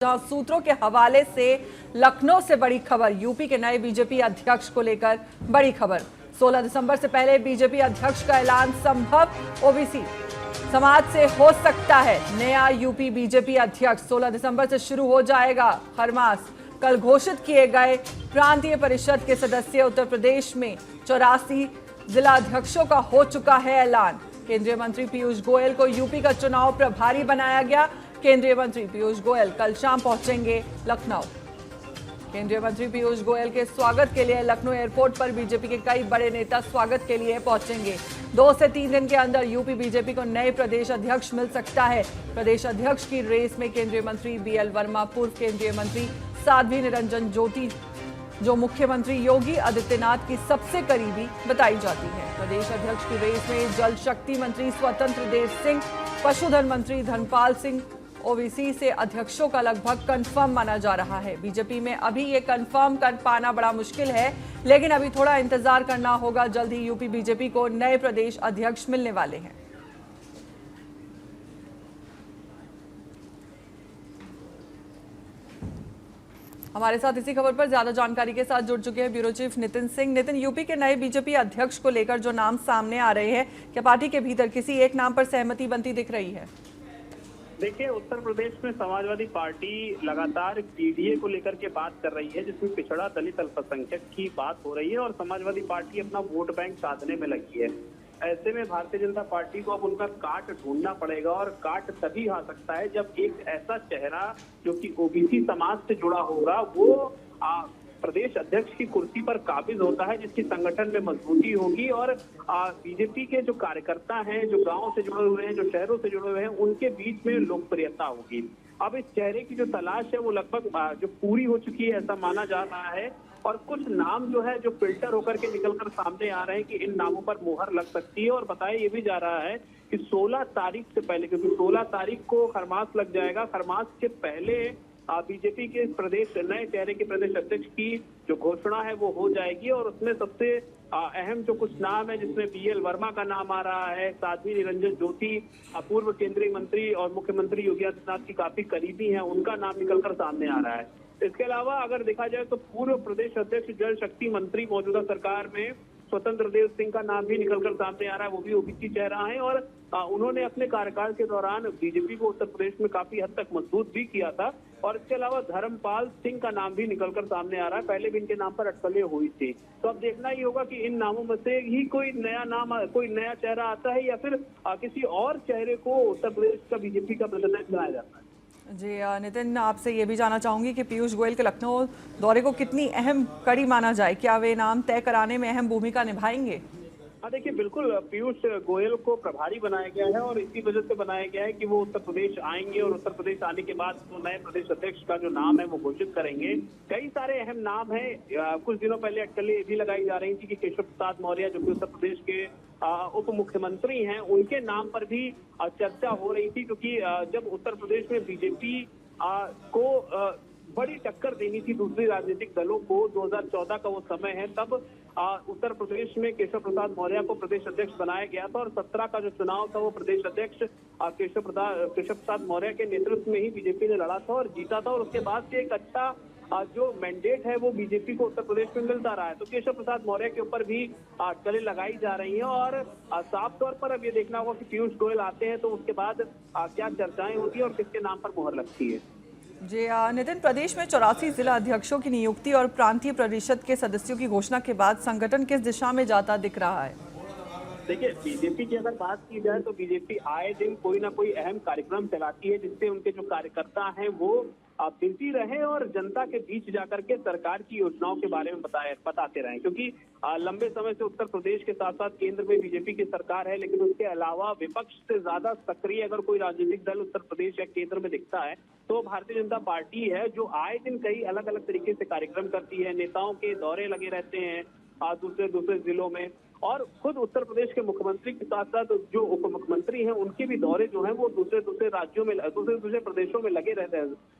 जहां सूत्रों के हवाले से लखनऊ से बड़ी खबर, यूपी के नए बीजेपी अध्यक्ष को लेकर बड़ी खबर। 16 दिसंबर से पहले बीजेपी अध्यक्ष का ऐलान संभव, ओबीसी समाज से हो सकता है नया यूपी बीजेपी अध्यक्ष। 16 दिसंबर से शुरू हो जाएगा खरमास। कल घोषित किए गए प्रांतीय परिषद के सदस्य। उत्तर प्रदेश में 84 जिला अध्यक्षों का हो चुका है ऐलान। केंद्रीय मंत्री पीयूष गोयल को यूपी का चुनाव प्रभारी बनाया गया। केंद्रीय मंत्री पीयूष गोयल कल शाम पहुंचेंगे लखनऊ। केंद्रीय मंत्री पीयूष गोयल के स्वागत के लिए लखनऊ एयरपोर्ट पर बीजेपी के कई बड़े नेता स्वागत के लिए पहुंचेंगे। 2 से 3 दिन के अंदर यूपी बीजेपी को नए प्रदेश अध्यक्ष मिल सकता है। प्रदेश अध्यक्ष की रेस में केंद्रीय मंत्री बीएल वर्मा, पूर्व केंद्रीय मंत्री साध्वी निरंजन ज्योति, जो मुख्यमंत्री योगी आदित्यनाथ की सबसे करीबी बताई जाती है। प्रदेश अध्यक्ष की रेस में जल शक्ति मंत्री स्वतंत्र देव सिंह, पशुधन मंत्री धर्मपाल सिंह, ओबीसी से अध्यक्षों का लगभग कंफर्म माना जा रहा है। बीजेपी में अभी ये कंफर्म कर पाना बड़ा मुश्किल है, लेकिन अभी थोड़ा इंतजार करना होगा। जल्द ही यूपी बीजेपी को नए प्रदेश अध्यक्ष मिलने वाले हैं। हमारे साथ इसी खबर पर ज्यादा जानकारी के साथ जुड़ चुके हैं bureau chief Nitin Singh. Nitin, UP के नए बीजेपी अध्यक्ष को लेकर जो नाम सामने आ रहे हैं, क्या पार्टी के भीतर किसी एक नाम पर सहमति बनती दिख रही है? देखिए, उत्तर प्रदेश में समाजवादी पार्टी लगातार पीडीए को लेकर के बात कर रही है, जिसमें पिछड़ा दलित अल्पसंख्यक की बात हो रही है और समाजवादी पार्टी अपना वोट बैंक साधने में लगी है। ऐसे में भारतीय जनता पार्टी को अब उनका काट ढूंढना पड़ेगा और काट तभी आ सकता है जब एक ऐसा चेहरा जो कि ओबीसी समाज से जुड़ा होगा वो प्रदेश अध्यक्ष की कुर्सी पर काबिज होता है, जिसकी संगठन में मजबूती होगी और बीजेपी के जो कार्यकर्ता हैं, जो गांव से जुड़े हुए हैं, जो शहरों से जुड़े हुए हैं, उनके बीच में लोकप्रियता होगी। अब इस चेहरे की जो तलाश है वो लगभग जो पूरी हो चुकी है, ऐसा माना जा रहा है। और कुछ नाम जो है जो फिल्टर होकर के निकलकर सामने आ रहे हैं कि इन नामों पर मुहर लग सकती है। और बताया ये भी जा रहा है कि 16 तारीख से पहले, क्योंकि 16 तारीख को खरमास लग जाएगा, खरमास के पहले बीजेपी के प्रदेश नए चेहरे के प्रदेश अध्यक्ष की जो घोषणा है वो हो जाएगी। और उसमें सबसे अहम जो कुछ नाम है, जिसमें बीएल वर्मा का नाम आ रहा है, साध्वी निरंजन ज्योति पूर्व केंद्रीय मंत्री और मुख्यमंत्री योगी आदित्यनाथ की काफी करीबी हैं, उनका नाम निकलकर सामने आ रहा है। इसके अलावा अगर देखा जाए तो पूर्व प्रदेश अध्यक्ष जल शक्ति मंत्री मौजूदा सरकार में स्वतंत्र देव सिंह का नाम भी निकलकर सामने आ रहा है। वो भी ओबीसी चेहरा है और उन्होंने अपने कार्यकाल के दौरान बीजेपी को उत्तर प्रदेश में काफी हद तक मजबूत भी किया था। और इसके अलावा धर्मपाल सिंह का नाम भी निकलकर सामने आ रहा है। पहले भी इनके नाम पर अटकलें हुई थी, तो अब देखना ही होगा कि इन नामों में से ही कोई नया नाम, कोई नया चेहरा आता है या फिर किसी और चेहरे को उत्तर प्रदेश का बीजेपी का प्रतिनिधि बनाया जाता है। जी नितिन, आपसे ये भी जानना चाहूंगी कि पीयूष गोयल के लखनऊ दौरे को कितनी अहम कड़ी माना जाए, क्या वे नाम तय कराने में अहम भूमिका निभाएंगे? हाँ, देखिए, बिल्कुल पीयूष गोयल को प्रभारी बनाया गया है और इसी वजह से बनाया गया है कि वो उत्तर प्रदेश आएंगे और उत्तर प्रदेश आने के बाद तो नए प्रदेश अध्यक्ष का जो नाम है वो घोषित करेंगे। कई सारे अहम नाम हैं। कुछ दिनों पहले अटकलें ये भी लगाई जा रही थी कि केशव प्रसाद मौर्य, जो कि उत्तर प्रदेश के उप मुख्यमंत्री हैं, उनके नाम पर भी चर्चा हो रही थी, क्योंकि जब उत्तर प्रदेश में बीजेपी को बड़ी टक्कर देनी थी दूसरी राजनीतिक दलों को, 2014 का वो समय है, तब उत्तर प्रदेश में केशव प्रसाद मौर्य को प्रदेश अध्यक्ष बनाया गया था और 17 का जो चुनाव था वो प्रदेश अध्यक्ष केशव प्रसाद मौर्य के नेतृत्व में ही बीजेपी ने लड़ा था और जीता था। और उसके बाद से एक अच्छा जो मैंडेट है वो बीजेपी को उत्तर प्रदेश में मिलता रहा है। तो केशव प्रसाद मौर्य के ऊपर भी अटकलें लगाई जा रही हैं और साफ तौर पर अब ये देखना होगा कि पीयूष गोयल आते हैं तो उसके बाद क्या चर्चाएं होती है और किसके नाम पर मुहर लगती है। जी नितिन, प्रदेश में 84 जिला अध्यक्षों की नियुक्ति और प्रांतीय परिषद के सदस्यों की घोषणा के बाद संगठन किस दिशा में जाता दिख रहा है? देखिए, बीजेपी की अगर बात की जाए तो बीजेपी आए दिन कोई ना कोई अहम कार्यक्रम चलाती है, जिससे उनके जो कार्यकर्ता हैं वो बिजी रहे और जनता के बीच जाकर के सरकार की योजनाओं के बारे में बताते रहे। क्योंकि लंबे समय से उत्तर प्रदेश के साथ साथ केंद्र में बीजेपी की सरकार है, लेकिन उसके अलावा विपक्ष से ज्यादा सक्रिय अगर कोई राजनीतिक दल उत्तर प्रदेश या केंद्र में दिखता है तो भारतीय जनता पार्टी है, जो आए दिन कई अलग अलग तरीके से कार्यक्रम करती है। नेताओं के दौरे लगे रहते हैं दूसरे जिलों में, और खुद उत्तर प्रदेश के मुख्यमंत्री के साथ साथ जो उप मुख्यमंत्री हैं उनके भी दौरे जो हैं वो दूसरे राज्यों में, दूसरे प्रदेशों में लगे रहते हैं।